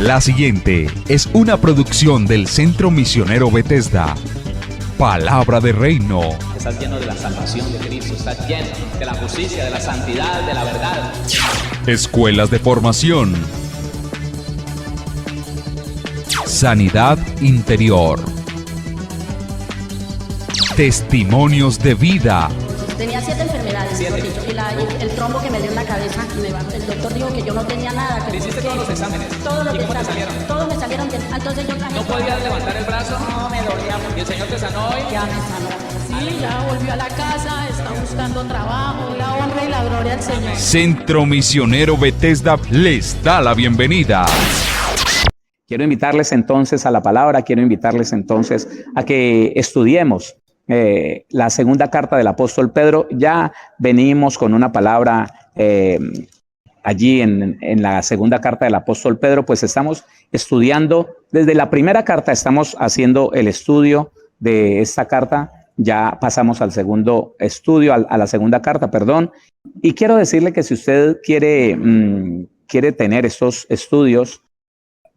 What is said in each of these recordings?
La siguiente es una producción del Centro Misionero Bethesda. Palabra de Reino. Estás lleno de la salvación de Cristo, estás lleno de la justicia, de la santidad, de la verdad. Escuelas de formación. Sanidad interior. Testimonios de vida. Tenía 7 enfermedades, mejor dicho, y el trombo que me dio en la cabeza, el doctor dijo que yo no tenía nada. Que ¿Hiciste todos los exámenes? Todos los ¿Y cómo te exámenes, salieron? todos me salieron bien. Entonces yo traje. ¿No podías levantar el brazo? No, me dolía mucho. ¿Y el Señor te sanó hoy? Ya me sanó. Sí, ya volvió a la casa, está buscando trabajo, la honra y la gloria al Señor. Centro Misionero Bethesda les da la bienvenida. Quiero invitarles entonces a la palabra, quiero invitarles entonces a que estudiemos la segunda carta del apóstol Pedro. Ya venimos con una palabra allí en la segunda carta del apóstol Pedro, pues estamos estudiando, desde la primera carta estamos haciendo el estudio de esta carta, ya pasamos al segundo estudio, a la segunda carta, perdón, y quiero decirle que si usted quiere tener estos estudios,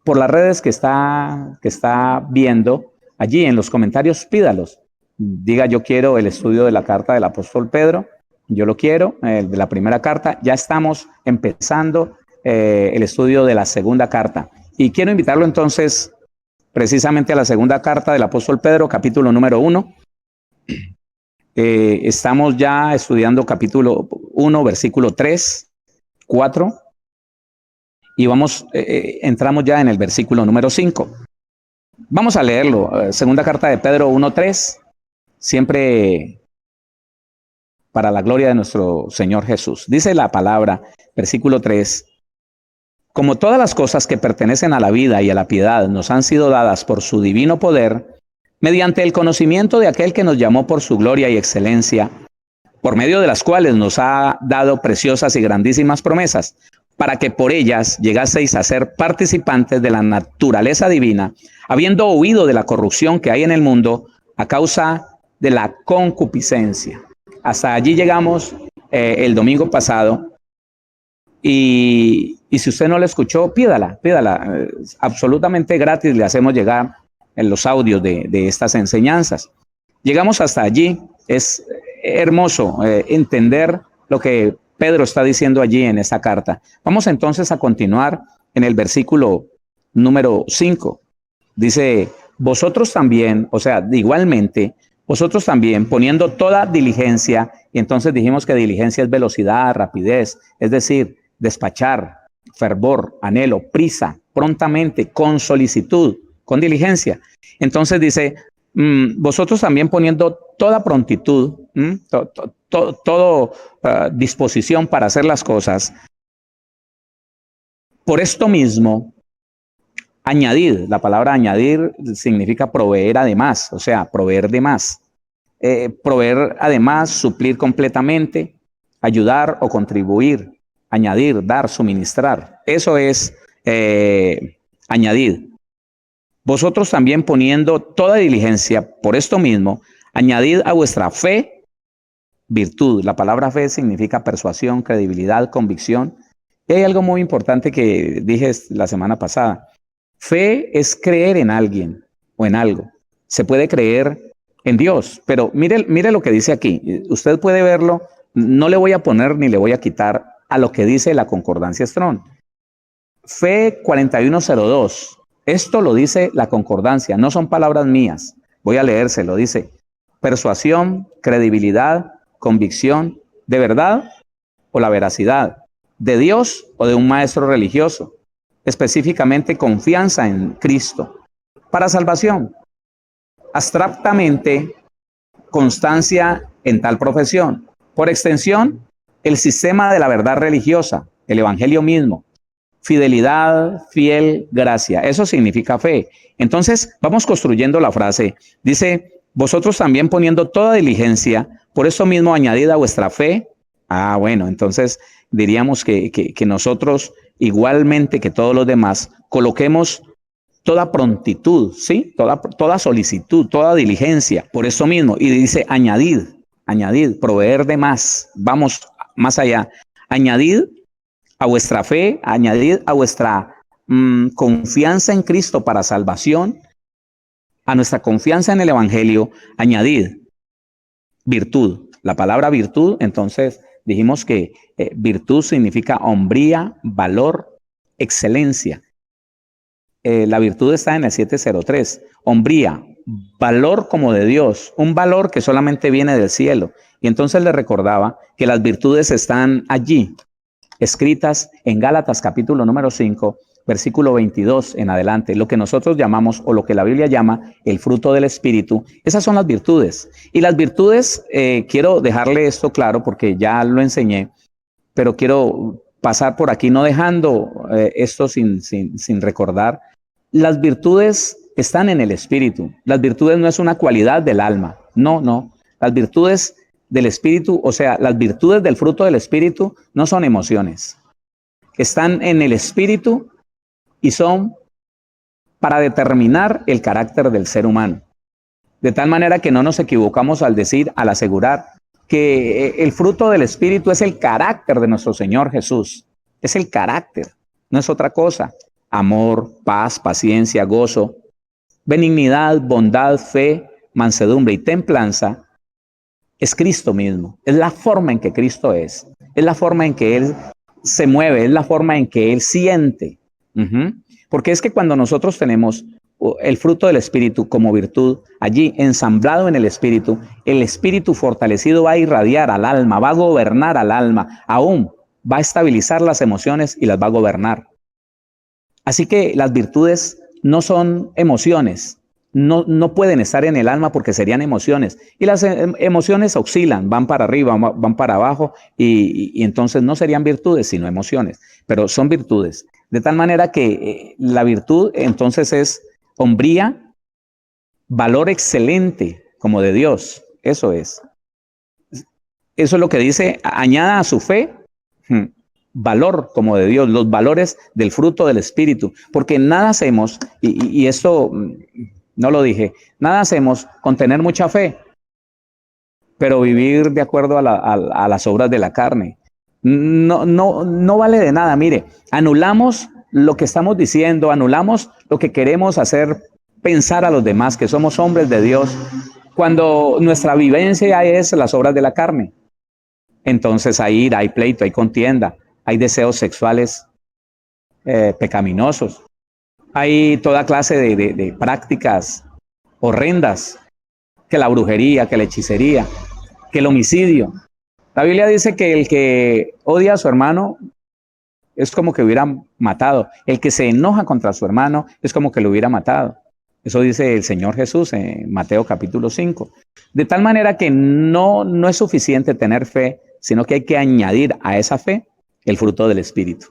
por las redes que está viendo, allí en los comentarios pídalos. Diga, yo quiero el estudio de la carta del apóstol Pedro, yo lo quiero, de la primera carta. Ya estamos empezando el estudio de la segunda carta. Y quiero invitarlo entonces precisamente a la segunda carta del apóstol Pedro, capítulo número 1. Estamos ya estudiando capítulo 1, versículo 3, 4. Y entramos ya en el versículo número 5. Vamos a leerlo. Segunda carta de Pedro 1:3. Siempre para la gloria de nuestro Señor Jesús. Dice la palabra, versículo 3. Como todas las cosas que pertenecen a la vida y a la piedad nos han sido dadas por su divino poder, mediante el conocimiento de aquel que nos llamó por su gloria y excelencia, por medio de las cuales nos ha dado preciosas y grandísimas promesas, para que por ellas llegaseis a ser participantes de la naturaleza divina, habiendo huido de la corrupción que hay en el mundo a causa de la concupiscencia. Hasta allí llegamos el domingo pasado, y si usted no la escuchó, pídala, absolutamente gratis le hacemos llegar en los audios de estas enseñanzas. Llegamos hasta allí. Es hermoso entender lo que Pedro está diciendo allí en esta carta. Vamos entonces a continuar en el versículo número 5. Dice, vosotros también, o sea, igualmente, vosotros también poniendo toda diligencia, y entonces dijimos que diligencia es velocidad, rapidez, es decir, despachar, fervor, anhelo, prisa, prontamente, con solicitud, con diligencia. Entonces dice, vosotros también poniendo toda prontitud, disposición para hacer las cosas. Por esto mismo, añadid, la palabra añadir significa proveer además, o sea, proveer de más. Proveer además, suplir completamente, ayudar o contribuir, añadir, dar, suministrar. Eso es añadid. Vosotros también poniendo toda diligencia, por esto mismo, añadid a vuestra fe virtud. La palabra fe significa persuasión, credibilidad, convicción. Y hay algo muy importante que dije la semana pasada. Fe es creer en alguien o en algo. Se puede creer en Dios, pero mire lo que dice aquí. Usted puede verlo. No le voy a poner ni le voy a quitar a lo que dice la concordancia Strong. Fe 4102. Esto lo dice la concordancia, no son palabras mías. Voy a leérselo. Dice, persuasión, credibilidad, convicción, ¿de verdad o la veracidad? ¿De Dios o de un maestro religioso? Específicamente, confianza en Cristo. Para salvación. Abstractamente, constancia en tal profesión. Por extensión, el sistema de la verdad religiosa, el evangelio mismo. Fidelidad, fiel, gracia. Eso significa fe. Entonces, vamos construyendo la frase. Dice, vosotros también poniendo toda diligencia, por eso mismo añadid a vuestra fe. Bueno, entonces diríamos que nosotros, igualmente que todos los demás, coloquemos toda prontitud, ¿sí? Toda solicitud, toda diligencia, por eso mismo. Y dice, añadid, proveer de más. Vamos más allá. Añadid a vuestra fe, añadid a vuestra confianza en Cristo para salvación, a nuestra confianza en el Evangelio, añadid virtud. La palabra virtud, entonces dijimos que virtud significa hombría, valor, excelencia. La virtud está en el 703. Hombría, valor como de Dios, un valor que solamente viene del cielo. Y entonces le recordaba que las virtudes están allí, escritas en Gálatas capítulo número 5, versículo 22 en adelante, lo que nosotros llamamos, o lo que la Biblia llama, el fruto del Espíritu. Esas son las virtudes. Y las virtudes, quiero dejarle esto claro porque ya lo enseñé, pero quiero pasar por aquí no dejando esto sin recordar. Las virtudes están en el Espíritu. Las virtudes no es una cualidad del alma. No. Las virtudes del Espíritu, o sea, las virtudes del fruto del Espíritu no son emociones. Están en el Espíritu y son para determinar el carácter del ser humano. De tal manera que no nos equivocamos al asegurar que el fruto del Espíritu es el carácter de nuestro Señor Jesús. Es el carácter, no es otra cosa. Amor, paz, paciencia, gozo, benignidad, bondad, fe, mansedumbre y templanza. Es Cristo mismo. Es la forma en que Cristo es. Es la forma en que Él se mueve. Es la forma en que Él siente. Porque es que cuando nosotros tenemos el fruto del Espíritu como virtud, allí ensamblado en el Espíritu fortalecido va a irradiar al alma, va a gobernar al alma, aún va a estabilizar las emociones y las va a gobernar. Así que las virtudes no son emociones, no pueden estar en el alma porque serían emociones. Y las emociones oscilan, van para arriba, van para abajo y entonces no serían virtudes sino emociones, pero son virtudes. De tal manera que la virtud entonces es hombría, valor excelente como de Dios. Eso es. Eso es lo que dice, añada a su fe valor como de Dios, los valores del fruto del Espíritu. Porque nada hacemos, y esto no lo dije, nada hacemos con tener mucha fe, pero vivir de acuerdo a las obras de la carne. No vale de nada. Mire, anulamos lo que estamos diciendo, anulamos lo que queremos hacer pensar a los demás, que somos hombres de Dios, cuando nuestra vivencia es las obras de la carne. Entonces hay ira, hay pleito, hay contienda, hay deseos sexuales pecaminosos, hay toda clase de prácticas horrendas, que la brujería, que la hechicería, que el homicidio. La Biblia dice que el que odia a su hermano es como que hubiera matado. El que se enoja contra su hermano es como que lo hubiera matado. Eso dice el Señor Jesús en Mateo capítulo 5. De tal manera que no es suficiente tener fe, sino que hay que añadir a esa fe el fruto del Espíritu.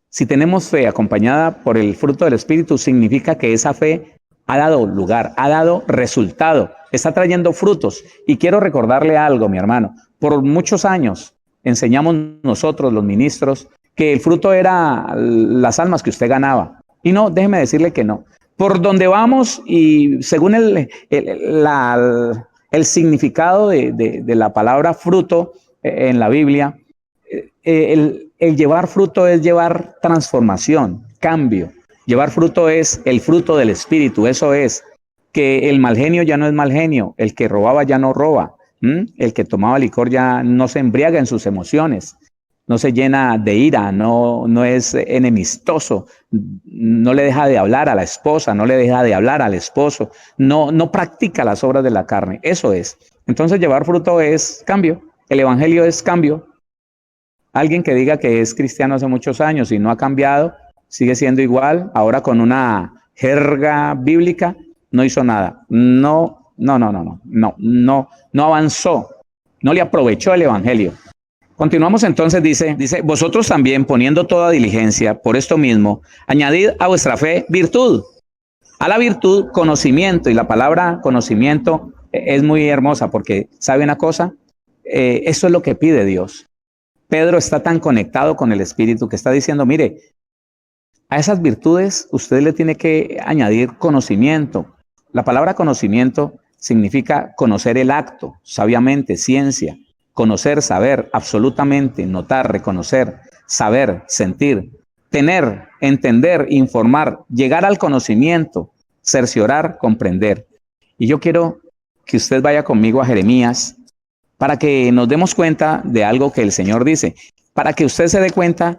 Si tenemos fe acompañada por el fruto del Espíritu, significa que esa fe ha dado lugar, ha dado resultado, está trayendo frutos. Y quiero recordarle algo, mi hermano. Por muchos años enseñamos nosotros, los ministros, que el fruto era las almas que usted ganaba. Y no, déjeme decirle que no. Por donde vamos y según el significado de la palabra fruto en la Biblia, el llevar fruto es llevar transformación, cambio. Llevar fruto es el fruto del Espíritu. Eso es que el mal genio ya no es mal genio, el que robaba ya no roba, el que tomaba licor ya no se embriaga en sus emociones, no se llena de ira, no es enemistoso, no le deja de hablar a la esposa, no le deja de hablar al esposo, no practica las obras de la carne. Eso es. Entonces llevar fruto es cambio. El evangelio es cambio. Alguien que diga que es cristiano hace muchos años y no ha cambiado, sigue siendo igual, ahora con una jerga bíblica, no hizo nada. No avanzó, no le aprovechó el evangelio. Continuamos entonces, dice, vosotros también poniendo toda diligencia por esto mismo, añadid a vuestra fe virtud, a la virtud conocimiento, y la palabra conocimiento es muy hermosa porque, ¿sabe una cosa? Eso es lo que pide Dios. Pedro está tan conectado con el Espíritu que está diciendo, mire, a esas virtudes usted le tiene que añadir conocimiento. La palabra conocimiento significa conocer el acto, sabiamente, ciencia, conocer, saber, absolutamente, notar, reconocer, saber, sentir. tener, entender, informar, llegar al conocimiento, cerciorar, comprender. Y yo quiero que usted vaya conmigo a Jeremías para que nos demos cuenta de algo que el Señor dice, para que usted se dé cuenta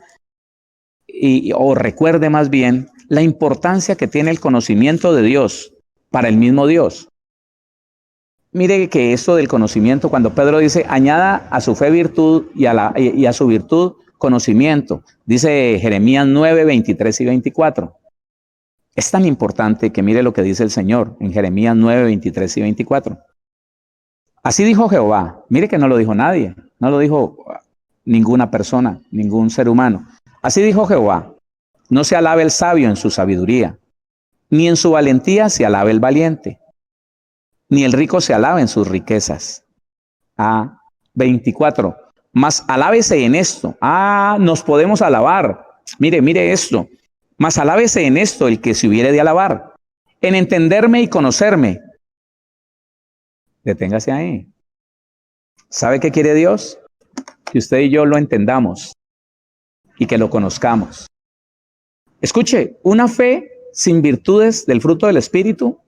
o recuerde más bien la importancia que tiene el conocimiento de Dios para el mismo Dios. Mire que esto del conocimiento, cuando Pedro dice, añada a su fe virtud y a su virtud conocimiento, dice Jeremías 9, 23 y 24. Es tan importante que mire lo que dice el Señor en Jeremías 9, 23 y 24. Así dijo Jehová. Mire que no lo dijo nadie, no lo dijo ninguna persona, ningún ser humano. Así dijo Jehová, no se alabe el sabio en su sabiduría, ni en su valentía se alabe el valiente, ni el rico se alabe en sus riquezas. 24. Mas alábese en esto. Nos podemos alabar. Mire esto. Mas alábese en esto el que se hubiere de alabar, en entenderme y conocerme. Deténgase ahí. ¿Sabe qué quiere Dios? Que usted y yo lo entendamos y que lo conozcamos. Escuche, una fe sin virtudes del fruto del Espíritu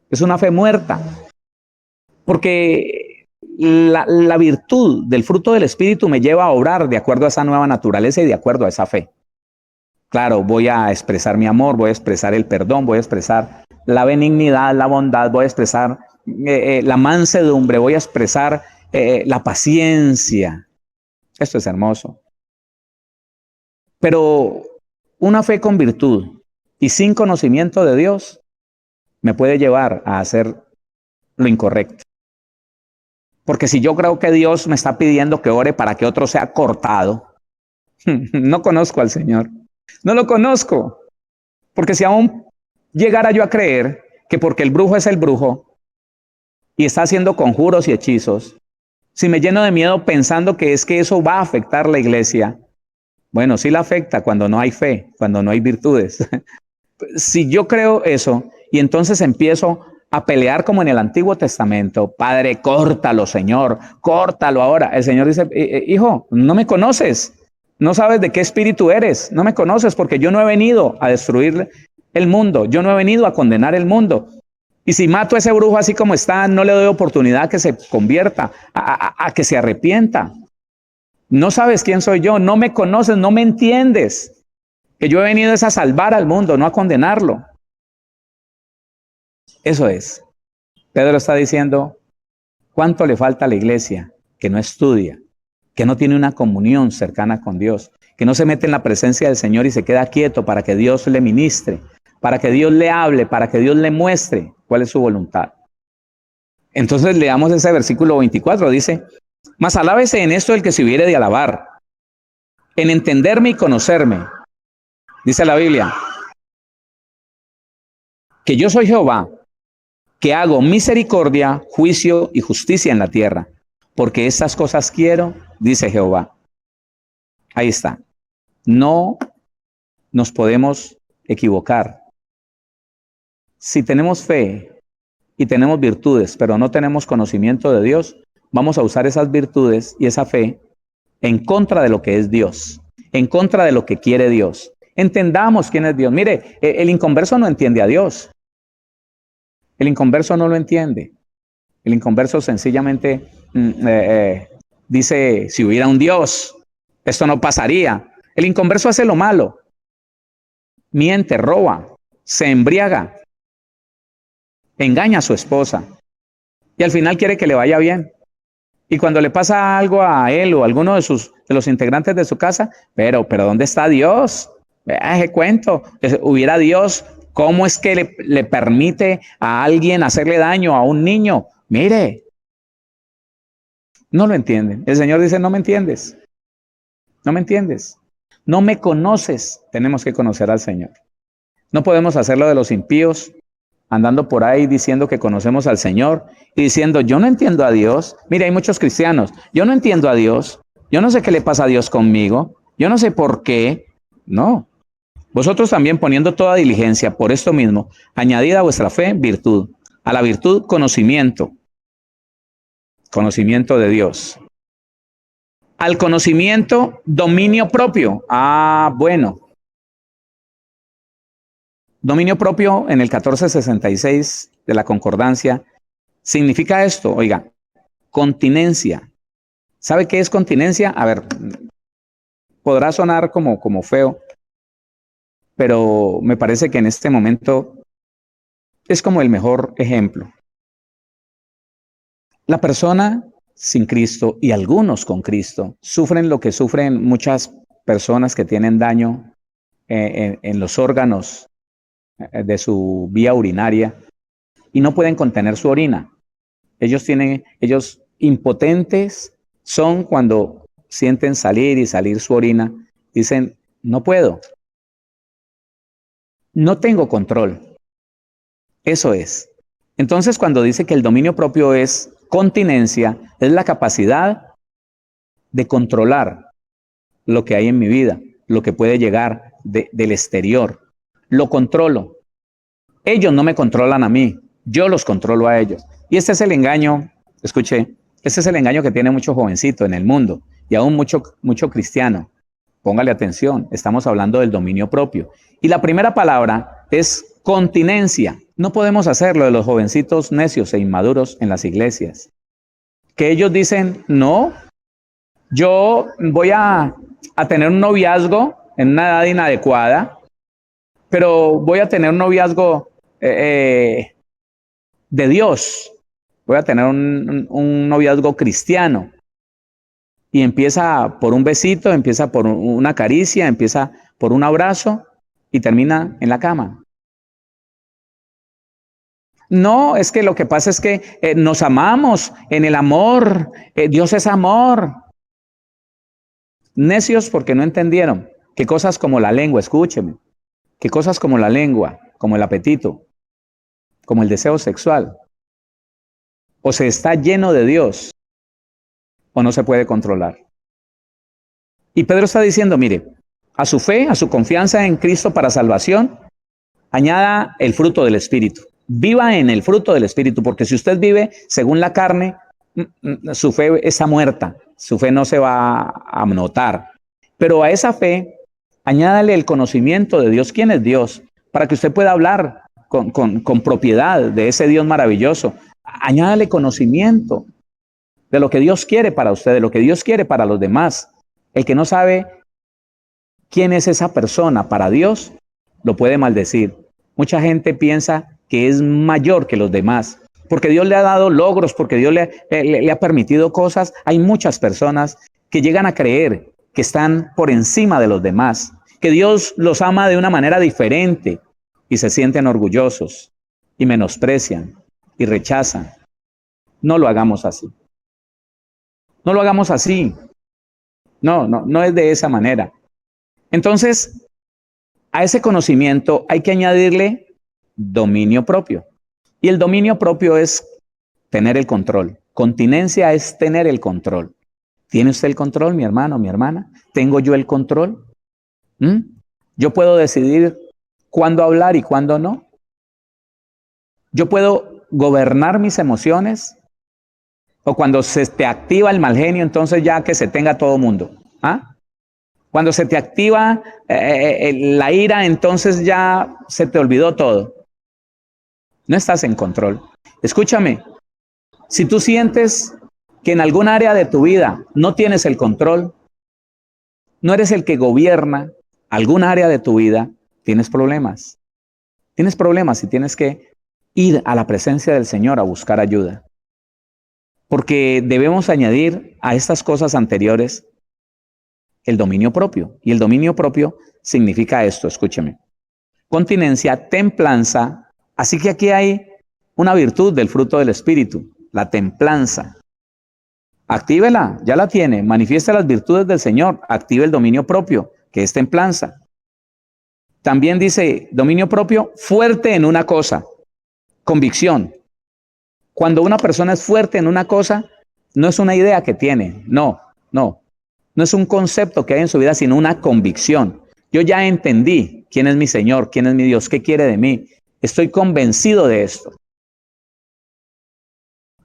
es una fe muerta, porque la virtud del fruto del Espíritu me lleva a obrar de acuerdo a esa nueva naturaleza y de acuerdo a esa fe. Claro, voy a expresar mi amor, voy a expresar el perdón, voy a expresar la benignidad, la bondad, voy a expresar la mansedumbre, voy a expresar la paciencia. Esto es hermoso. Pero una fe con virtud y sin conocimiento de Dios me puede llevar a hacer lo incorrecto. Porque si yo creo que Dios me está pidiendo que ore para que otro sea cortado, no conozco al Señor. No lo conozco. Porque si aún llegara yo a creer que porque el brujo es el brujo y está haciendo conjuros y hechizos, si me lleno de miedo pensando que es que eso va a afectar la iglesia, bueno, sí la afecta cuando no hay fe, cuando no hay virtudes. Si yo creo eso y entonces empiezo a pelear como en el Antiguo Testamento, Padre, córtalo, Señor, córtalo ahora. El Señor dice, hijo, no me conoces, no sabes de qué espíritu eres, no me conoces porque yo no he venido a destruir el mundo, yo no he venido a condenar el mundo. Y si mato a ese brujo así como está, no le doy oportunidad a que se convierta, a que se arrepienta. No sabes quién soy yo, no me conoces, no me entiendes. Que yo he venido es a salvar al mundo, no a condenarlo. Eso es. Pedro está diciendo, ¿cuánto le falta a la iglesia que no estudia, que no tiene una comunión cercana con Dios, que no se mete en la presencia del Señor y se queda quieto para que Dios le ministre, para que Dios le hable, para que Dios le muestre cuál es su voluntad? Entonces leamos ese versículo 24, dice, mas alábese en esto el que se hubiere de alabar, en entenderme y conocerme. Dice la Biblia, que yo soy Jehová, que hago misericordia, juicio y justicia en la tierra, porque estas cosas quiero, dice Jehová. Ahí está. No nos podemos equivocar. Si tenemos fe y tenemos virtudes, pero no tenemos conocimiento de Dios, vamos a usar esas virtudes y esa fe en contra de lo que es Dios, en contra de lo que quiere Dios. Entendamos quién es Dios. Mire, el inconverso no entiende a Dios. El inconverso no lo entiende. El inconverso sencillamente dice, si hubiera un Dios, esto no pasaría. El inconverso hace lo malo. Miente, roba, se embriaga, engaña a su esposa y al final quiere que le vaya bien. Y cuando le pasa algo a él o a alguno de los integrantes de su casa, pero ¿dónde está Dios? Ese cuento, hubiera Dios, ¿cómo es que le permite a alguien hacerle daño a un niño? Mire, no lo entienden. El Señor dice, no me entiendes, no me entiendes, no me conoces. Tenemos que conocer al Señor. No podemos hacerlo de los impíos, andando por ahí diciendo que conocemos al Señor y diciendo, yo no entiendo a Dios. Mire, hay muchos cristianos, yo no entiendo a Dios, yo no sé qué le pasa a Dios conmigo, yo no sé por qué. No. Vosotros también poniendo toda diligencia por esto mismo, añadid a vuestra fe virtud, a la virtud conocimiento, conocimiento de Dios. Al conocimiento dominio propio. Bueno, Dominio propio en el 1466 de la Concordancia significa esto, oiga, continencia. ¿Sabe qué es continencia? A ver, podrá sonar como feo, pero me parece que en este momento es como el mejor ejemplo. La persona sin Cristo y algunos con Cristo sufren lo que sufren muchas personas que tienen daño en los órganos de su vía urinaria y no pueden contener su orina. Ellos impotentes son cuando sienten salir y salir su orina. Dicen, no puedo. No tengo control. Eso es. Entonces, cuando dice que el dominio propio es continencia, es la capacidad de controlar lo que hay en mi vida, lo que puede llegar del exterior. Lo controlo. Ellos no me controlan a mí, yo los controlo a ellos. Y este es el engaño, escuche, este es el engaño que tiene mucho jovencito en el mundo y aún mucho cristiano. Póngale atención, estamos hablando del dominio propio. Y la primera palabra es continencia. No podemos hacerlo de los jovencitos necios e inmaduros en las iglesias. Que ellos dicen, no, yo voy a tener un noviazgo en una edad inadecuada, pero voy a tener un noviazgo de Dios. Voy a tener un noviazgo cristiano. Y empieza por un besito, empieza por una caricia, empieza por un abrazo y termina en la cama. No, es que lo que pasa es que nos amamos en el amor. Dios es amor. Necios porque no entendieron que cosas como la lengua, escúcheme, que cosas como la lengua, como el apetito, como el deseo sexual, o se está lleno de Dios, o no se puede controlar. Y Pedro está diciendo, mire, a su fe, a su confianza en Cristo para salvación, añada el fruto del Espíritu. Viva en el fruto del Espíritu, porque si usted vive según la carne, su fe está muerta, su fe no se va a notar. Pero a esa fe, añádale el conocimiento de Dios. ¿Quién es Dios? Para que usted pueda hablar con propiedad de ese Dios maravilloso. Añádale conocimiento de lo que Dios quiere para usted, de lo que Dios quiere para los demás. El que no sabe quién es esa persona para Dios, lo puede maldecir. Mucha gente piensa que es mayor que los demás, porque Dios le ha dado logros, porque Dios le ha permitido cosas. Hay muchas personas que llegan a creer que están por encima de los demás, que Dios los ama de una manera diferente y se sienten orgullosos y menosprecian y rechazan. No lo hagamos así. No lo hagamos así. No es de esa manera. Entonces, a ese conocimiento hay que añadirle dominio propio. Y el dominio propio es tener el control. Continencia es tener el control. ¿Tiene usted el control, mi hermano, mi hermana? ¿Tengo yo el control? ¿Yo puedo decidir cuándo hablar y cuándo no? ¿Yo puedo gobernar mis emociones? ¿O cuando se te activa el mal genio, entonces ya que se tenga todo mundo? ¿Ah? Cuando se te activa la ira, entonces ya se te olvidó todo. No estás en control. Escúchame, si tú sientes que en algún área de tu vida no tienes el control, no eres el que gobierna algún área de tu vida, tienes problemas. Tienes problemas y tienes que ir a la presencia del Señor a buscar ayuda. Porque debemos añadir a estas cosas anteriores el dominio propio. Y el dominio propio significa esto, escúcheme. Continencia, templanza. Así que aquí hay una virtud del fruto del Espíritu, la templanza. Actívela, ya la tiene. Manifiesta las virtudes del Señor. Active el dominio propio, que es templanza. También dice dominio propio, fuerte en una cosa. Convicción. Cuando una persona es fuerte en una cosa, no es una idea que tiene. No es un concepto que hay en su vida, sino una convicción. Yo ya entendí quién es mi Señor, quién es mi Dios, qué quiere de mí. Estoy convencido de esto.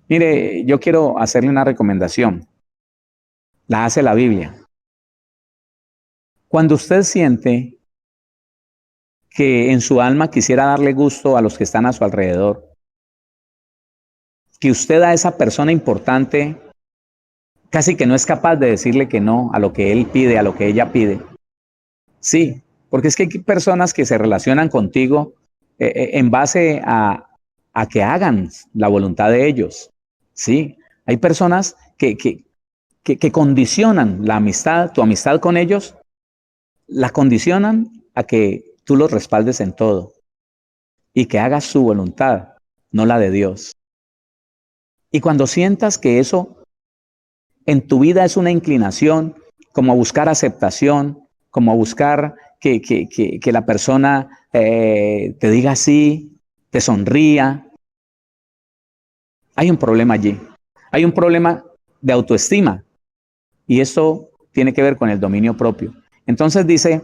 Mire, yo quiero hacerle una recomendación. La hace la Biblia. Cuando usted siente que en su alma quisiera darle gusto a los que están a su alrededor. Que usted a esa persona importante casi que no es capaz de decirle que no a lo que él pide, a lo que ella pide. Sí, porque es que hay personas que se relacionan contigo en base a que hagan la voluntad de ellos. Sí, hay personas que condicionan la amistad, tu amistad con ellos, la condicionan a que tú los respaldes en todo y que hagas su voluntad, no la de Dios. Y cuando sientas que eso en tu vida es una inclinación, como a buscar aceptación, como a buscar que la persona te diga sí, te sonría, hay un problema allí. Hay un problema de autoestima. Y esto tiene que ver con el dominio propio. Entonces dice,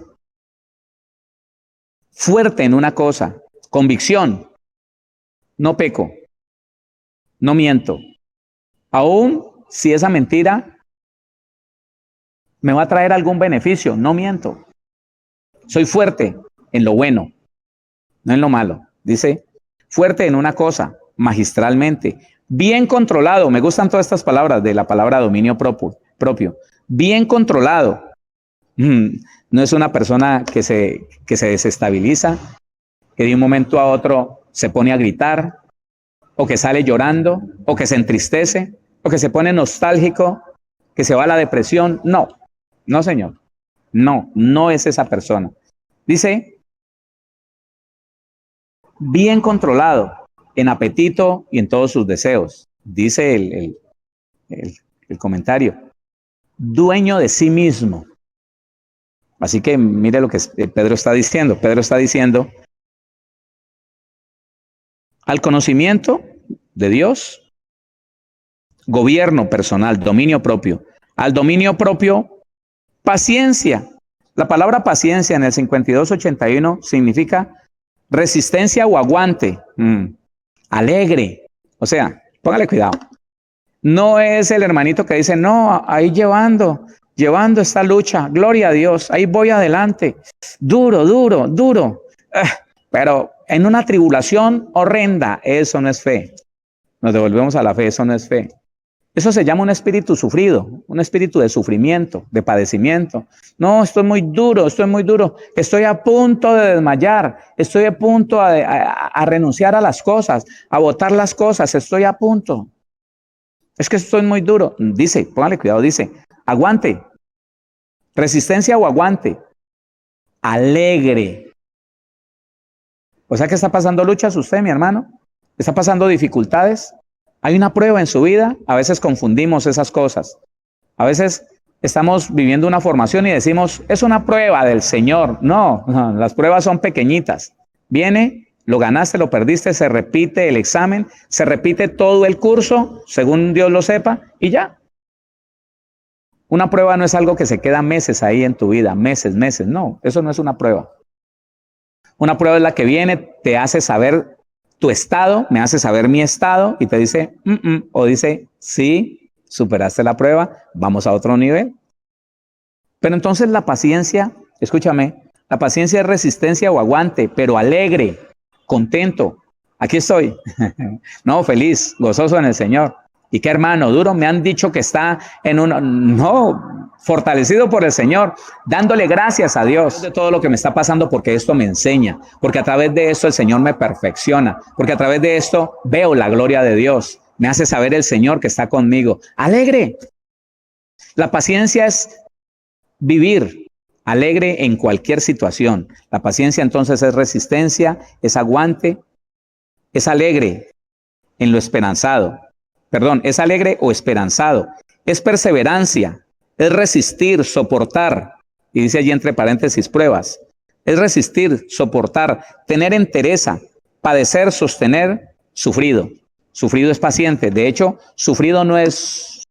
fuerte en una cosa, convicción, no peco, no miento. Aún si esa mentira me va a traer algún beneficio, no miento. Soy fuerte en lo bueno, no en lo malo. Dice, fuerte en una cosa, magistralmente, bien controlado. Me gustan todas estas palabras de la palabra dominio propio. Bien controlado. No es una persona que se desestabiliza, que de un momento a otro se pone a gritar, o que sale llorando, o que se entristece, o que se pone nostálgico, que se va a la depresión. No, no señor. No, no es esa persona. Dice, bien controlado en apetito y en todos sus deseos. Dice el comentario. Dueño de sí mismo. Así que mire lo que Pedro está diciendo. Pedro está diciendo, al conocimiento de Dios, gobierno personal, dominio propio. Al dominio propio, paciencia. La palabra paciencia en el 5281 significa resistencia o aguante. Alegre. O sea, póngale cuidado. No es el hermanito que dice, no, ahí llevando esta lucha, gloria a Dios, ahí voy adelante, duro, pero en una tribulación horrenda, eso no es fe. Nos devolvemos a la fe, eso no es fe. Eso se llama un espíritu sufrido, un espíritu de sufrimiento, de padecimiento. No, estoy muy duro, estoy a punto de desmayar, estoy a punto a renunciar a las cosas, a botar las cosas, estoy a punto. Es que estoy muy duro. Dice, póngale cuidado, dice, aguante, resistencia o aguante, alegre. O sea que está pasando luchas usted, mi hermano, está pasando dificultades. Hay una prueba en su vida, a veces confundimos esas cosas. A veces estamos viviendo una formación y decimos, es una prueba del Señor. No, las pruebas son pequeñitas. Viene, lo ganaste, lo perdiste, se repite el examen, se repite todo el curso, según Dios lo sepa, y ya. Una prueba no es algo que se queda meses ahí en tu vida, meses, no, eso no es una prueba. Una prueba es la que viene, te hace saber tu estado, me hace saber mi estado, y te dice, o dice, sí, superaste la prueba, vamos a otro nivel. Pero entonces la paciencia, escúchame, la paciencia es resistencia o aguante, pero alegre, contento. Aquí estoy, no, feliz, gozoso en el Señor. ¿Y qué hermano duro? Me han dicho que está fortalecido por el Señor, dándole gracias a Dios de todo lo que me está pasando, porque esto me enseña, porque a través de esto el Señor me perfecciona, porque a través de esto veo la gloria de Dios, me hace saber el Señor que está conmigo. Alegre. La paciencia es vivir alegre en cualquier situación. La paciencia entonces es resistencia, es aguante, es alegre en lo esperanzado. Perdón, es alegre o esperanzado. Es perseverancia, es resistir, soportar. Y dice allí entre paréntesis pruebas. Es resistir, soportar, tener entereza, padecer, sostener, sufrido. Sufrido es paciente. De hecho, sufrido no es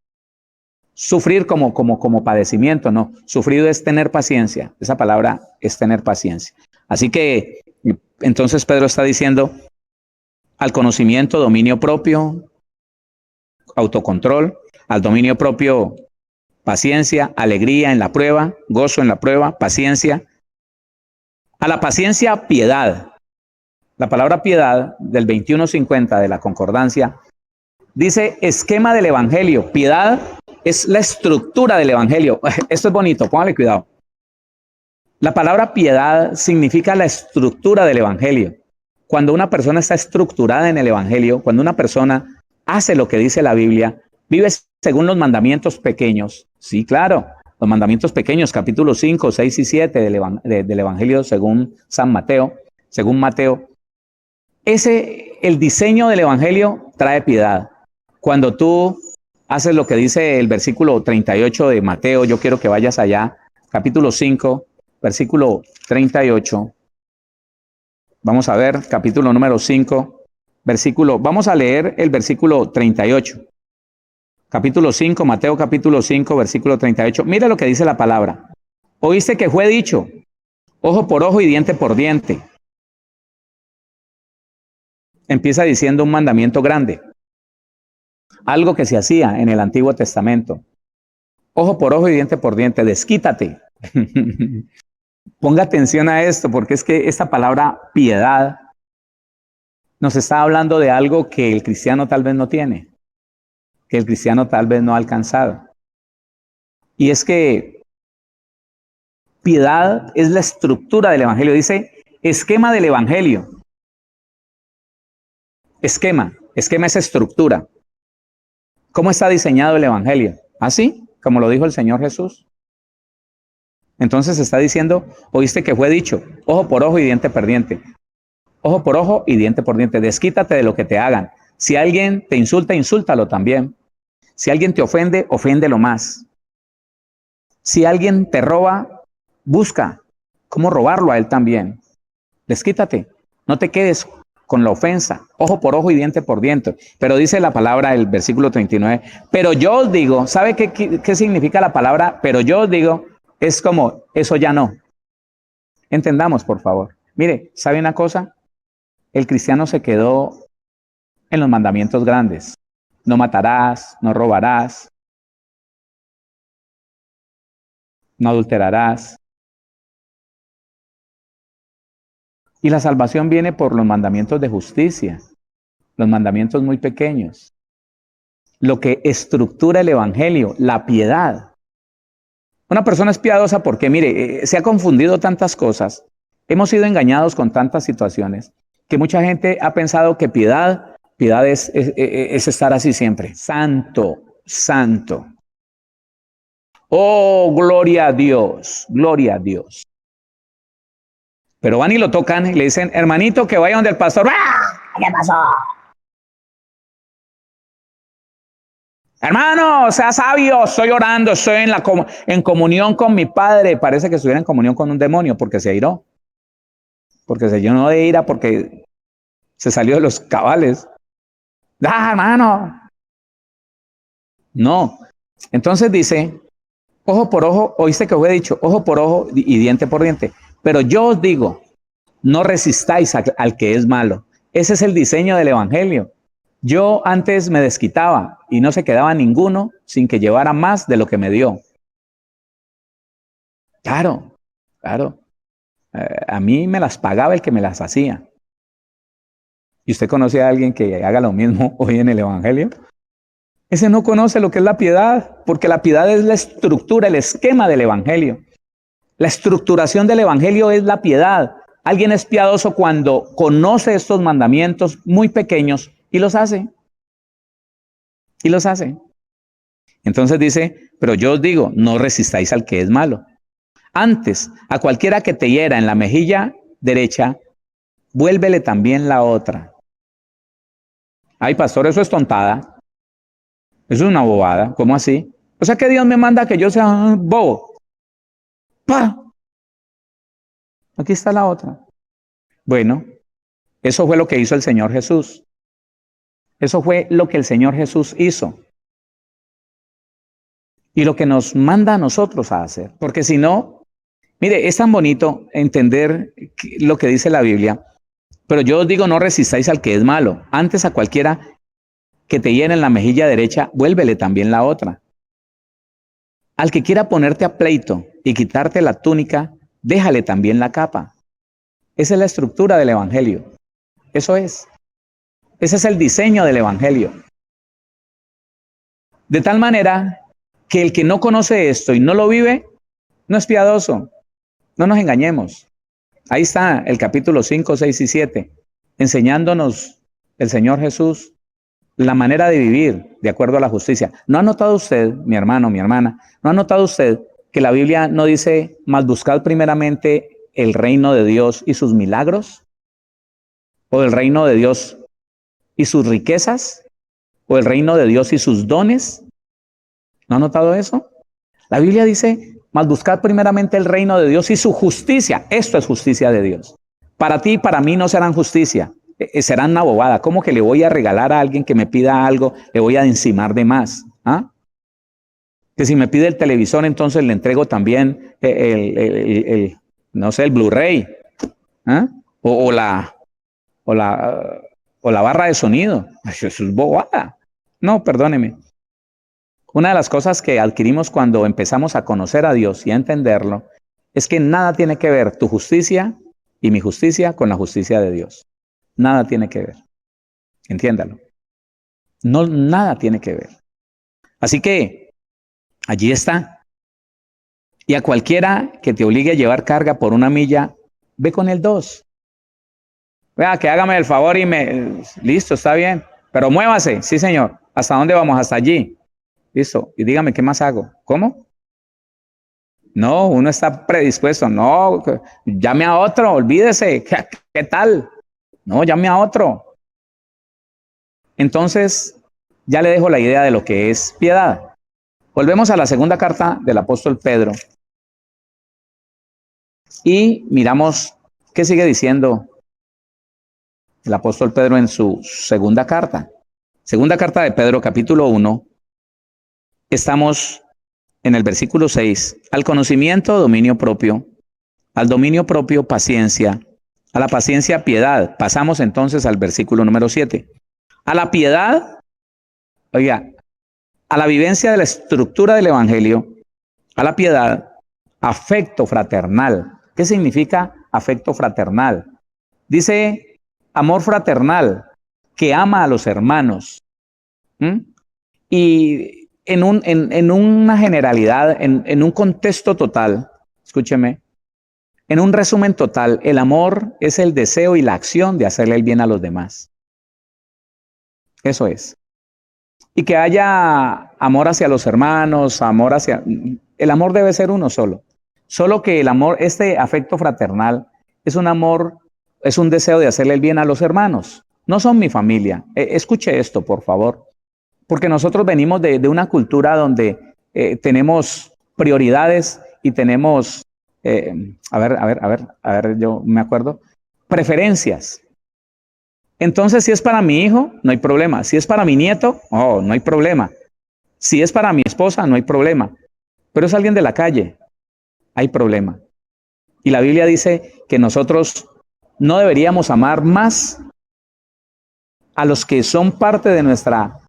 sufrir como padecimiento, no. Sufrido es tener paciencia. Esa palabra es tener paciencia. Así que, entonces Pedro está diciendo, al conocimiento, dominio propio, autocontrol, al dominio propio, paciencia, alegría en la prueba, gozo en la prueba, paciencia, A la paciencia, piedad. La palabra piedad del 2150 de la concordancia dice esquema del evangelio. Piedad es la estructura del evangelio. Esto es bonito, póngale cuidado. La palabra piedad significa la estructura del evangelio. Cuando una persona está estructurada en el evangelio, cuando una persona hace lo que dice la Biblia, vive según los mandamientos pequeños. Sí, claro, los mandamientos pequeños, capítulo 5, 6 y 7 del evangelio según San Mateo, según Mateo. El diseño del evangelio trae piedad. Cuando tú haces lo que dice el versículo 38 de Mateo, yo quiero que vayas allá, capítulo 5, versículo 38. Vamos a ver, capítulo número 5, vamos a leer el versículo 38. Capítulo 5, Mateo capítulo 5, versículo 38. Mira lo que dice la palabra. Oíste que fue dicho, ojo por ojo y diente por diente. Empieza diciendo un mandamiento grande. Algo que se hacía en el Antiguo Testamento. Ojo por ojo y diente por diente. Desquítate. Ponga atención a esto, porque es que esta palabra piedad nos está hablando de algo que el cristiano tal vez no tiene, que el cristiano tal vez no ha alcanzado. Y es que piedad es la estructura del evangelio. Dice esquema del evangelio. Esquema es estructura. ¿Cómo está diseñado el evangelio? Así, como lo dijo el Señor Jesús. Entonces está diciendo, oíste que fue dicho, ojo por ojo y diente por diente. Ojo por ojo y diente por diente. Desquítate de lo que te hagan. Si alguien te insulta, insúltalo también. Si alguien te ofende, oféndelo más. Si alguien te roba, busca cómo robarlo a él también. Desquítate. No te quedes con la ofensa. Ojo por ojo y diente por diente. Pero dice la palabra, el versículo 39. Pero yo os digo, ¿sabe qué significa la palabra? Pero yo os digo, es como, eso ya no. Entendamos, por favor. Mire, ¿sabe una cosa? El cristiano se quedó en los mandamientos grandes. No matarás, no robarás, no adulterarás. Y la salvación viene por los mandamientos de justicia, los mandamientos muy pequeños. Lo que estructura el evangelio, la piedad. Una persona es piadosa porque, mire, se ha confundido tantas cosas. Hemos sido engañados con tantas situaciones que mucha gente ha pensado que piedad es estar así siempre. Santo, santo. Oh, gloria a Dios, gloria a Dios. Pero van y lo tocan y le dicen, hermanito, que vaya donde el pastor. ¡Ah! ¿Qué pasó? Hermano, sea sabio, estoy orando, estoy en comunión con mi Padre. Parece que estuviera en comunión con un demonio porque se airó. Porque se llenó de ira porque se salió de los cabales. ¡Ah, hermano! No. Entonces dice, ojo por ojo, oíste que fue dicho, ojo por ojo y diente por diente. Pero yo os digo, no resistáis al que es malo. Ese es el diseño del evangelio. Yo antes me desquitaba y no se quedaba ninguno sin que llevara más de lo que me dio. Claro, claro. A mí me las pagaba el que me las hacía. ¿Y usted conoce a alguien que haga lo mismo hoy en el evangelio? Ese no conoce lo que es la piedad, porque la piedad es la estructura, el esquema del evangelio. La estructuración del evangelio es la piedad. Alguien es piadoso cuando conoce estos mandamientos muy pequeños y los hace. Y los hace. Entonces dice, pero yo os digo, no resistáis al que es malo. Antes, a cualquiera que te hiera en la mejilla derecha, vuélvele también la otra. Ay, pastor, eso es tontada. Eso es una bobada. ¿Cómo así? O sea que Dios me manda que yo sea bobo. ¡Pah! Aquí está la otra. Bueno, eso fue lo que hizo el Señor Jesús. Eso fue lo que el Señor Jesús hizo. Y lo que nos manda a nosotros a hacer. Porque si no, mire, es tan bonito entender lo que dice la Biblia. Pero yo os digo, no resistáis al que es malo. Antes a cualquiera que te hiera en la mejilla derecha, vuélvele también la otra. Al que quiera ponerte a pleito y quitarte la túnica, déjale también la capa. Esa es la estructura del Evangelio. Eso es. Ese es el diseño del Evangelio. De tal manera que el que no conoce esto y no lo vive, no es piadoso. No nos engañemos. Ahí está el capítulo 5, 6 y 7, enseñándonos el Señor Jesús la manera de vivir de acuerdo a la justicia. ¿No ha notado usted, mi hermano, mi hermana, no ha notado usted que la Biblia no dice, mas buscad primeramente el reino de Dios y sus milagros? ¿O el reino de Dios y sus riquezas? ¿O el reino de Dios y sus dones? ¿No ha notado eso? La Biblia dice, mas buscad primeramente el reino de Dios y su justicia. Esto es justicia de Dios. Para ti y para mí no serán justicia, serán una bobada. ¿Cómo que le voy a regalar a alguien que me pida algo, le voy a encimar de más? ¿Ah? Que si me pide el televisor, entonces le entrego también no sé, el Blu-ray. ¿Ah? O la barra de sonido. Eso es bobada. No, perdóneme. Una de las cosas que adquirimos cuando empezamos a conocer a Dios y a entenderlo es que nada tiene que ver tu justicia y mi justicia con la justicia de Dios. Nada tiene que ver. Entiéndalo. No, nada tiene que ver. Así que allí está. Y a cualquiera que te obligue a llevar carga por 1 milla, ve con el 2. Vea, que hágame el favor y listo, está bien. Pero muévase, sí señor. ¿Hasta dónde vamos? Hasta allí. Listo. Y dígame, ¿qué más hago? ¿Cómo? No, uno está predispuesto. No, llame a otro, olvídese. ¿Qué tal? No, llame a otro. Entonces, ya le dejo la idea de lo que es piedad. Volvemos a la segunda carta del apóstol Pedro. Y miramos qué sigue diciendo el apóstol Pedro en su segunda carta. Segunda carta de Pedro, capítulo 1. Estamos en el versículo 6. Al conocimiento, dominio propio. Al dominio propio, paciencia. A la paciencia, piedad. Pasamos entonces al versículo número 7. A la piedad, oiga, a la vivencia de la estructura del Evangelio, a la piedad, afecto fraternal. ¿Qué significa afecto fraternal? Dice amor fraternal, que ama a los hermanos. Y en una generalidad, en un contexto total, escúcheme, en un resumen total, el amor es el deseo y la acción de hacerle el bien a los demás. Eso es. Y que haya amor hacia los hermanos, amor hacia... El amor debe ser uno solo. Solo que el amor, este afecto fraternal, es un amor, es un deseo de hacerle el bien a los hermanos. No son mi familia. Escuche esto, por favor. Porque nosotros venimos de una cultura donde tenemos prioridades y tenemos, yo me acuerdo, preferencias. Entonces, si es para mi hijo, no hay problema. Si es para mi nieto, no hay problema. Si es para mi esposa, no hay problema. Pero es alguien de la calle, hay problema. Y la Biblia dice que nosotros no deberíamos amar más a los que son parte de nuestra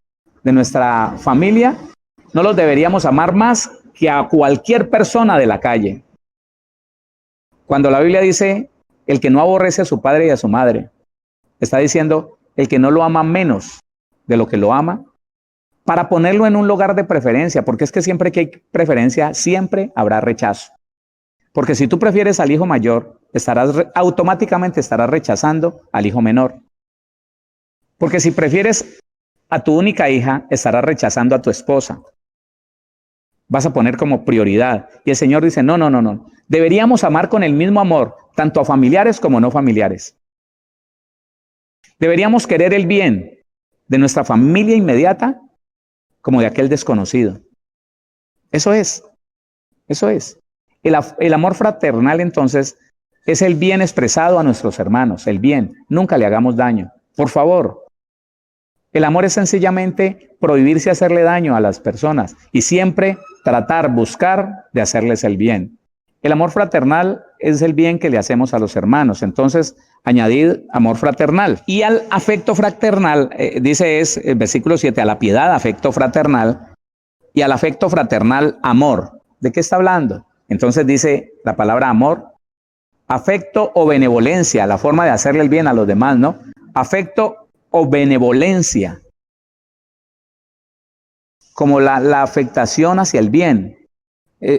familia, no los deberíamos amar más que a cualquier persona de la calle. Cuando la Biblia dice, el que no aborrece a su padre y a su madre, está diciendo, el que no lo ama menos de lo que lo ama, para ponerlo en un lugar de preferencia, porque es que siempre que hay preferencia, siempre habrá rechazo. Porque si tú prefieres al hijo mayor, automáticamente estarás rechazando al hijo menor. Porque si prefieres a tu única hija, estarás rechazando a tu esposa. Vas a poner como prioridad. Y el Señor dice, no. Deberíamos amar con el mismo amor, tanto a familiares como no familiares. Deberíamos querer el bien de nuestra familia inmediata como de aquel desconocido. Eso es. El amor fraternal, entonces, es el bien expresado a nuestros hermanos, el bien. Nunca le hagamos daño. Por favor. El amor es sencillamente prohibirse hacerle daño a las personas y siempre buscar de hacerles el bien. El amor fraternal es el bien que le hacemos a los hermanos. Entonces, añadid amor fraternal. Y al afecto fraternal, dice el versículo 7, a la piedad, afecto fraternal, y al afecto fraternal, amor. ¿De qué está hablando? Entonces dice la palabra amor, Afecto o benevolencia, la forma de hacerle el bien a los demás, ¿no? Afecto o benevolencia, como la afectación hacia el bien.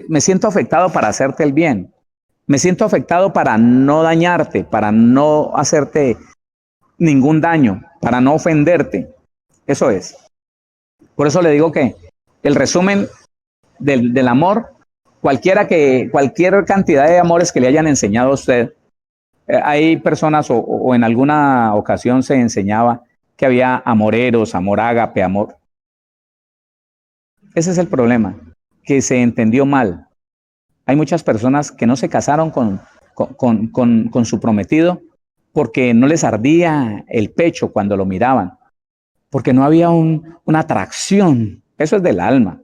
Me siento afectado para hacerte el bien. Me siento afectado para no dañarte, para no hacerte ningún daño, para no ofenderte. Eso es. Por eso le digo que el resumen del amor, cualquier cantidad de amores que le hayan enseñado a usted, hay personas o en alguna ocasión se enseñaba que había amor eros, amor ágape, amor. Ese es el problema, que se entendió mal. Hay muchas personas que no se casaron con su prometido porque no les ardía el pecho cuando lo miraban, porque no había una atracción. Eso es del alma.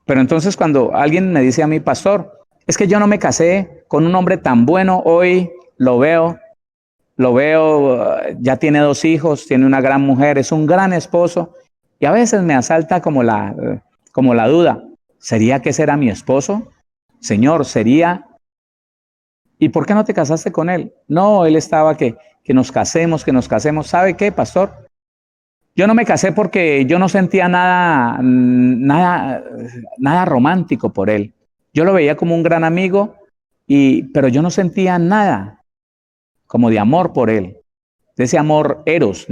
Pero entonces cuando alguien me dice a mí, pastor, es que yo no me casé con un hombre tan bueno, hoy lo veo, ya tiene 2 hijos, tiene una gran mujer, es un gran esposo, y a veces me asalta como la duda, ¿sería que ese era mi esposo? Señor, ¿sería? ¿Y por qué no te casaste con él? No, él estaba que nos casemos. ¿Sabe qué, pastor? Yo no me casé porque yo no sentía nada romántico por él. Yo lo veía como un gran amigo, pero yo no sentía nada como de amor por él. De ese amor eros,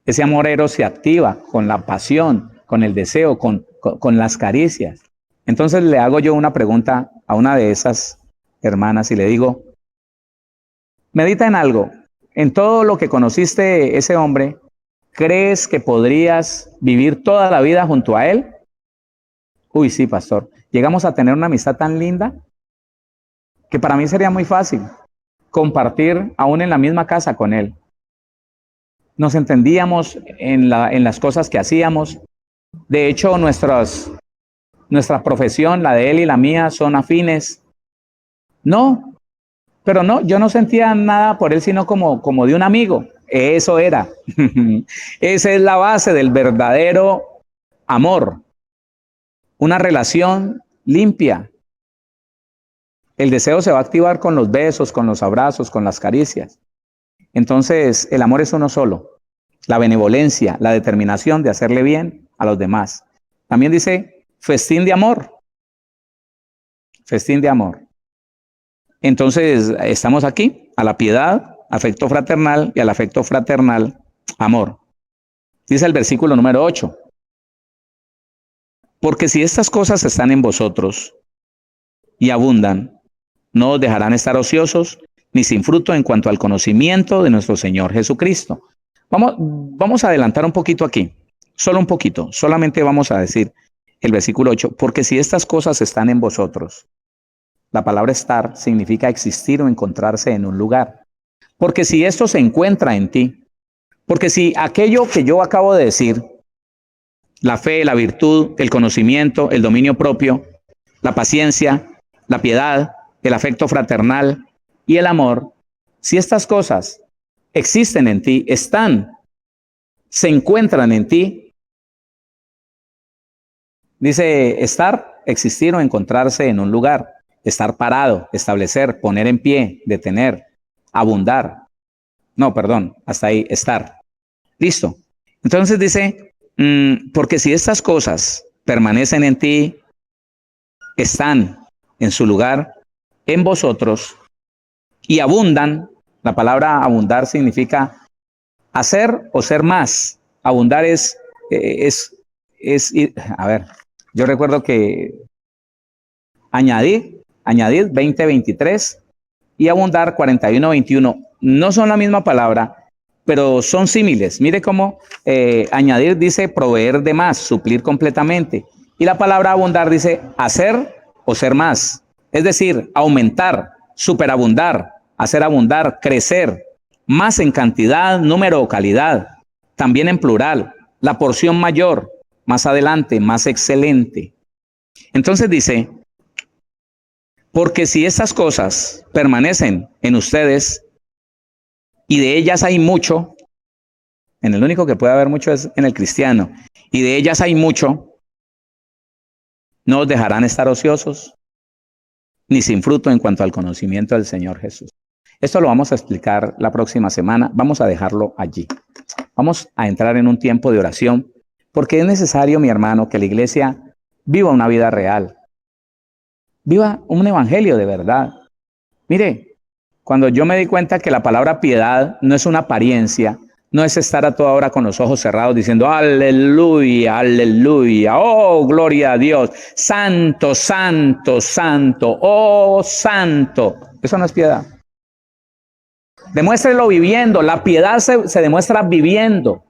ese amor eros se activa con la pasión, con el deseo, con las caricias. Entonces le hago yo una pregunta a una de esas hermanas y le digo, medita en algo. En todo lo que conociste ese hombre, ¿crees que podrías vivir toda la vida junto a él? Uy, sí, pastor. Llegamos a tener una amistad tan linda que para mí sería muy fácil compartir aún en la misma casa con él. Nos entendíamos en las cosas que hacíamos. De hecho, nuestra profesión, la de él y la mía, son afines. No, pero no, yo no sentía nada por él, sino como de un amigo. Eso era. Esa es la base del verdadero amor. Una relación limpia. El deseo se va a activar con los besos, con los abrazos, con las caricias. Entonces, el amor es uno solo. La benevolencia, la determinación de hacerle bien a los demás. También dice festín de amor. Festín de amor. Entonces, estamos aquí, a la piedad, afecto fraternal, y al afecto fraternal, amor. Dice el versículo número 8. Porque si estas cosas están en vosotros y abundan, no os dejarán estar ociosos ni sin fruto en cuanto al conocimiento de nuestro Señor Jesucristo. Vamos a adelantar un poquito aquí, solo un poquito, solamente vamos a decir el versículo 8, porque si estas cosas están en vosotros, la palabra estar significa existir o encontrarse en un lugar. Porque si esto se encuentra en ti, porque si aquello que yo acabo de decir, la fe, la virtud, el conocimiento, el dominio propio, la paciencia, la piedad, el afecto fraternal y el amor, si estas cosas existen en ti, se encuentran en ti, dice estar, existir o encontrarse en un lugar, estar parado, establecer, poner en pie, detener, abundar. No, perdón, hasta ahí, estar. Listo. Entonces dice, porque si estas cosas permanecen en ti, están en su lugar, en vosotros, y abundan, la palabra abundar significa hacer o ser más. Abundar a ver, yo recuerdo que añadir 20-23 y abundar 41-21 no son la misma palabra, pero son símiles. Mire cómo añadir dice proveer de más, suplir completamente. Y la palabra abundar dice hacer o ser más. Es decir, aumentar, superabundar, hacer abundar, crecer, más en cantidad, número o calidad. También en plural, la porción mayor, más adelante, más excelente. Entonces dice, porque si estas cosas permanecen en ustedes, y de ellas hay mucho, en el único que puede haber mucho es en el cristiano, y de ellas hay mucho, no os dejarán estar ociosos, ni sin fruto en cuanto al conocimiento del Señor Jesús. Esto lo vamos a explicar la próxima semana. Vamos a dejarlo allí. Vamos a entrar en un tiempo de oración, porque es necesario, mi hermano, que la iglesia viva una vida real. Viva un evangelio de verdad. Mire, cuando yo me di cuenta que la palabra piedad no es una apariencia, no es estar a toda hora con los ojos cerrados diciendo aleluya, aleluya, oh, gloria a Dios, santo, santo, santo, oh, santo. Eso no es piedad. Demuéstrelo viviendo. La piedad se demuestra viviendo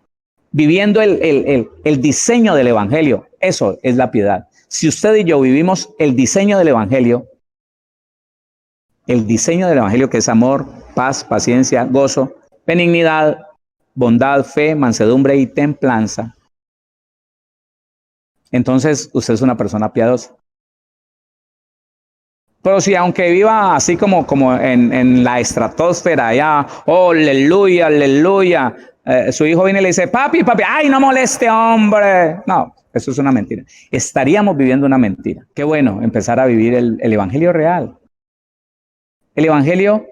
el diseño del evangelio. Eso es la piedad. Si usted y yo vivimos el diseño del evangelio que es amor, paz, paciencia, gozo, benignidad, bondad, fe, mansedumbre y templanza, entonces usted es una persona piadosa. Pero si aunque viva así como en la estratosfera, allá, oh, aleluya, aleluya, su hijo viene y le dice, papi, ay, no moleste, hombre. No, eso es una mentira. Estaríamos viviendo una mentira. Qué bueno empezar a vivir el evangelio real. El evangelio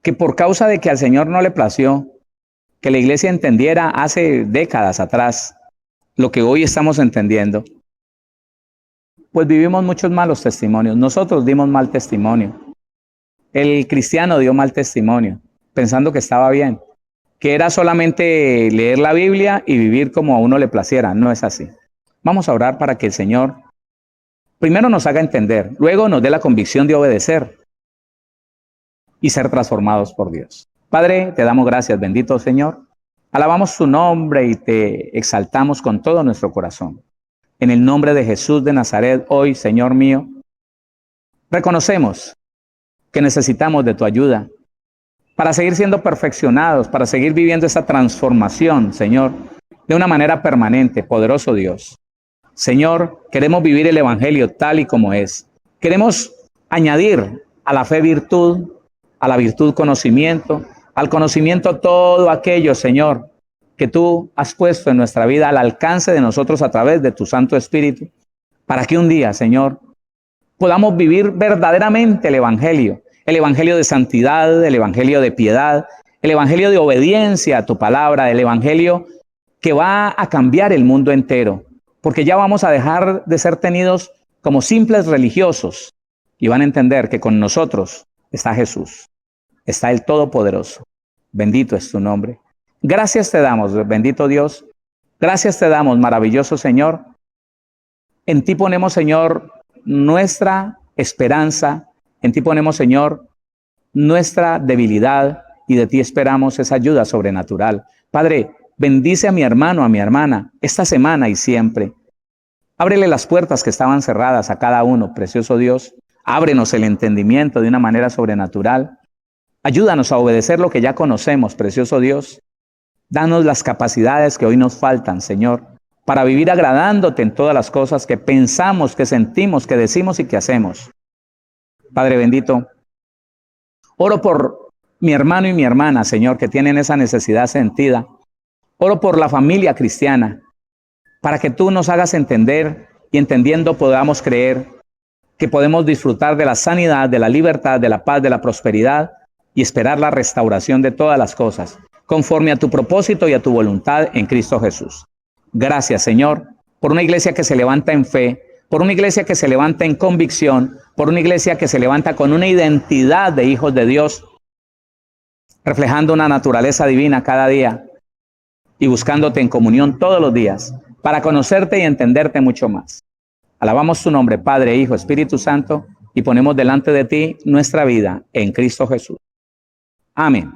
que por causa de que al Señor no le plació que la iglesia entendiera hace décadas atrás lo que hoy estamos entendiendo, pues vivimos muchos malos testimonios. Nosotros dimos mal testimonio. El cristiano dio mal testimonio, pensando que estaba bien, que era solamente leer la Biblia y vivir como a uno le placiera. No es así. Vamos a orar para que el Señor primero nos haga entender, luego nos dé la convicción de obedecer y ser transformados por Dios. Padre, te damos gracias, bendito Señor. Alabamos tu nombre y te exaltamos con todo nuestro corazón. En el nombre de Jesús de Nazaret, hoy, Señor mío, reconocemos que necesitamos de tu ayuda para seguir siendo perfeccionados, para seguir viviendo esa transformación, Señor, de una manera permanente, poderoso Dios. Señor, queremos vivir el evangelio tal y como es. Queremos añadir a la fe virtud, a la virtud conocimiento, al conocimiento todo aquello, Señor, que tú has puesto en nuestra vida al alcance de nosotros a través de tu Santo Espíritu, para que un día, Señor, podamos vivir verdaderamente el evangelio de santidad, el evangelio de piedad, el evangelio de obediencia a tu palabra, el evangelio que va a cambiar el mundo entero, porque ya vamos a dejar de ser tenidos como simples religiosos y van a entender que con nosotros está Jesús, está el Todopoderoso. Bendito es tu nombre. Gracias te damos, bendito Dios. Gracias te damos, maravilloso Señor. En ti ponemos, Señor, nuestra esperanza. En ti ponemos, Señor, nuestra debilidad y de ti esperamos esa ayuda sobrenatural. Padre, bendice a mi hermano, a mi hermana, esta semana y siempre. Ábrele las puertas que estaban cerradas a cada uno, precioso Dios. Ábrenos el entendimiento de una manera sobrenatural. Ayúdanos a obedecer lo que ya conocemos, precioso Dios. Danos las capacidades que hoy nos faltan, Señor, para vivir agradándote en todas las cosas que pensamos, que sentimos, que decimos y que hacemos. Padre bendito, oro por mi hermano y mi hermana, Señor, que tienen esa necesidad sentida. Oro por la familia cristiana, para que tú nos hagas entender y entendiendo podamos creer que podemos disfrutar de la sanidad, de la libertad, de la paz, de la prosperidad y esperar la restauración de todas las cosas, conforme a tu propósito y a tu voluntad en Cristo Jesús. Gracias, Señor, por una iglesia que se levanta en fe, por una iglesia que se levanta en convicción, por una iglesia que se levanta con una identidad de hijos de Dios, reflejando una naturaleza divina cada día y buscándote en comunión todos los días para conocerte y entenderte mucho más. Alabamos tu nombre, Padre, Hijo, Espíritu Santo, y ponemos delante de ti nuestra vida en Cristo Jesús. Amén.